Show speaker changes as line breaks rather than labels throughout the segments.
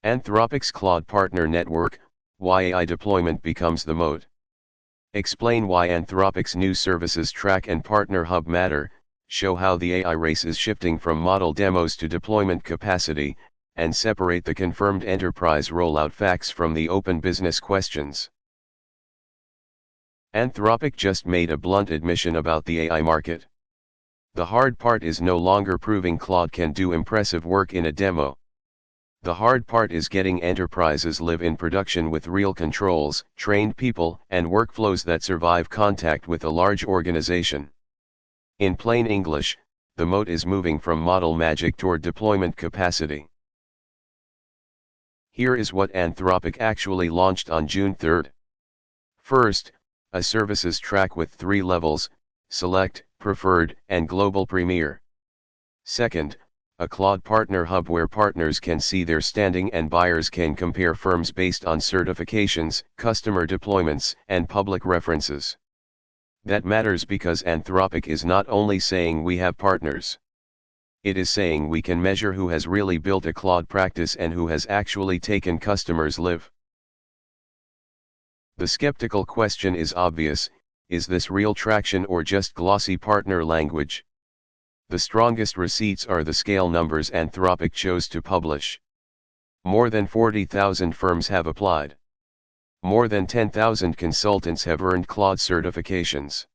Anthropic's Claude Partner Network, why AI deployment becomes the moat. Explain why Anthropic's new services track and partner hub matter, show how the AI race is shifting from model demos to deployment capacity, and separate the confirmed enterprise rollout facts from the open business questions. Anthropic just made a blunt admission about the AI market. The hard part is no longer proving Claude can do impressive work in a demo. The hard part is getting enterprises live in production with real controls, trained people, and workflows that survive contact with a large organization. In plain English, the moat is moving from model magic toward deployment capacity. Here is what Anthropic actually launched on June 3. First, a services track with 3 levels: Select, Preferred, and Global Premier. Second, a Claude Partner Hub where partners can see their standing and buyers can compare firms based on certifications, customer deployments, and public references. That matters because Anthropic is not only saying we have partners. It is saying we can measure who has really built a Claude practice and who has actually taken customers live. The skeptical question is obvious: is this real traction or just glossy partner language? The strongest receipts are the scale numbers Anthropic chose to publish. More than 40,000 firms have applied. More than 10,000 consultants have earned Claude certifications.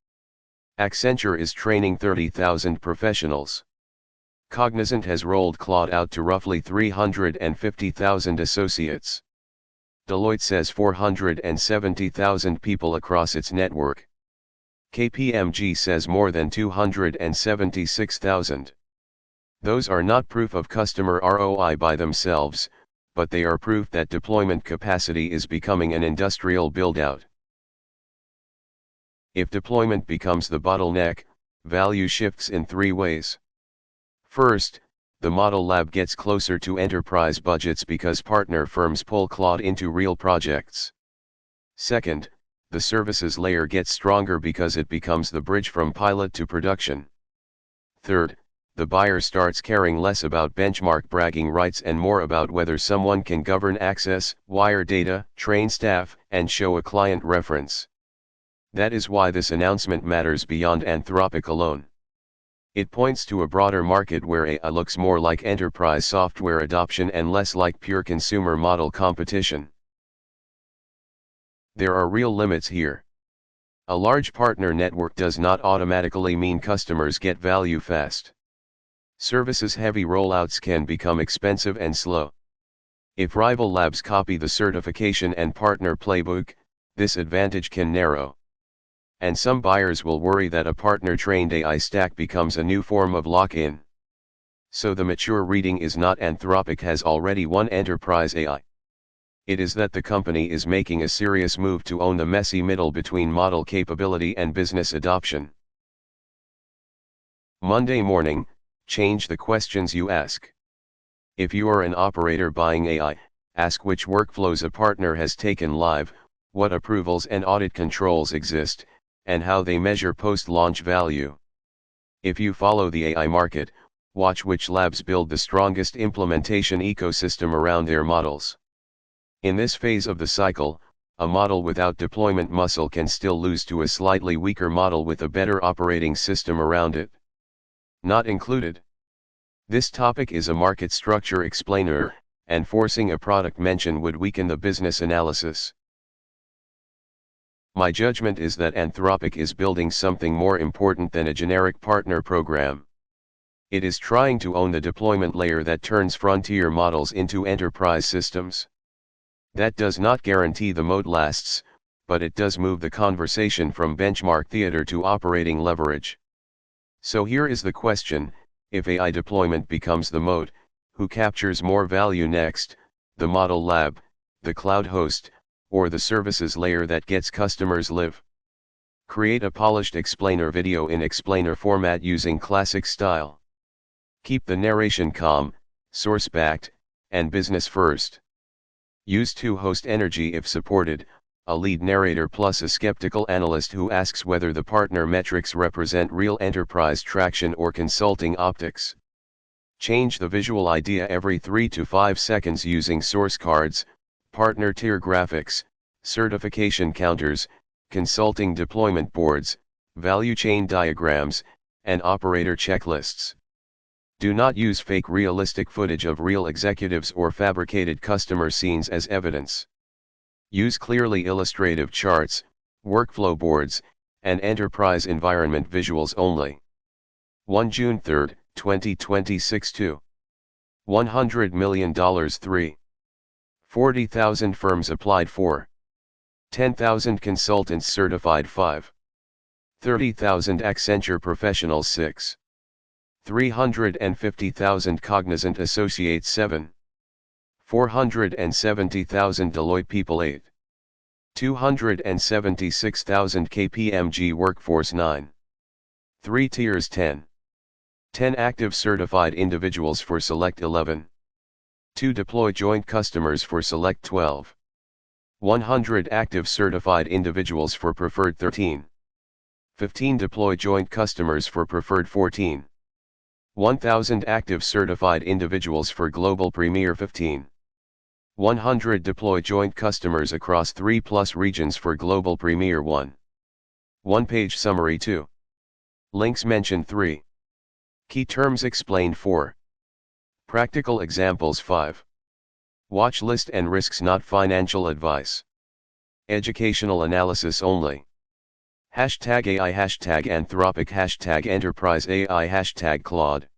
Accenture is training 30,000 professionals. Cognizant has rolled Claude out to roughly 350,000 associates. Deloitte says 470,000 people across its network. KPMG says more than 276,000. Those are not proof of customer ROI by themselves, but they are proof that deployment capacity is becoming an industrial build-out. If deployment becomes the bottleneck, value shifts in 3 ways. First, the model lab gets closer to enterprise budgets because partner firms pull Claude into real projects. Second, the services layer gets stronger because it becomes the bridge from pilot to production. Third, the buyer starts caring less about benchmark bragging rights and more about whether someone can govern access, wire data, train staff, and show a client reference. That is why this announcement matters beyond Anthropic alone. It points to a broader market where AI looks more like enterprise software adoption and less like pure consumer model competition. There are real limits here. A large partner network does not automatically mean customers get value fast. Services-heavy rollouts can become expensive and slow. If rival labs copy the certification and partner playbook, this advantage can narrow. And some buyers will worry that a partner-trained AI stack becomes a new form of lock-in. So the mature reading is not Anthropic has already won enterprise AI. It is that the company is making a serious move to own the messy middle between model capability and business adoption. Monday morning, change the questions you ask. If you are an operator buying AI, ask which workflows a partner has taken live, what approvals and audit controls exist, and how they measure post-launch value. If you follow the AI market, watch which labs build the strongest implementation ecosystem around their models. In this phase of the cycle, a model without deployment muscle can still lose to a slightly weaker model with a better operating system around it. Not included. This topic is a market structure explainer, and forcing a product mention would weaken the business analysis. My judgment is that Anthropic is building something more important than a generic partner program. It is trying to own the deployment layer that turns frontier models into enterprise systems. That does not guarantee the moat lasts, but it does move the conversation from benchmark theater to operating leverage. So here is the question: if AI deployment becomes the moat, who captures more value next, the model lab, the cloud host, or the services layer that gets customers live? Create a polished explainer video in explainer format using classic style. Keep the narration calm, source-backed, and business first. Use two-host energy if supported, a lead narrator plus a skeptical analyst who asks whether the partner metrics represent real enterprise traction or consulting optics. Change the visual idea every 3 to 5 seconds using source cards, partner tier graphics, certification counters, consulting deployment boards, value chain diagrams, and operator checklists. Do not use fake realistic footage of real executives or fabricated customer scenes as evidence. Use clearly illustrative charts, workflow boards, and enterprise environment visuals only. 1 June 3, 2026 to $100 million 3. 40,000 firms applied 4. 10,000 consultants certified 5. 30,000 Accenture professionals 6. 350,000 Cognizant associates 7. 470,000 Deloitte people 8. 276,000 KPMG workforce 9. 3 tiers 10. 10 active certified individuals for select 11. 2 deploy joint customers for select 12. 100 active certified individuals for preferred 13. 15 deploy joint customers for preferred 14. 1,000 active certified individuals for global premier 15. 100 deploy joint customers across 3+ regions for global premier 1. 1-page summary 2. Links mentioned 3. Key terms explained 4. Practical examples 5. Watch list and risks not financial advice. Educational analysis only. #AI #Anthropic #Enterprise AI #Claude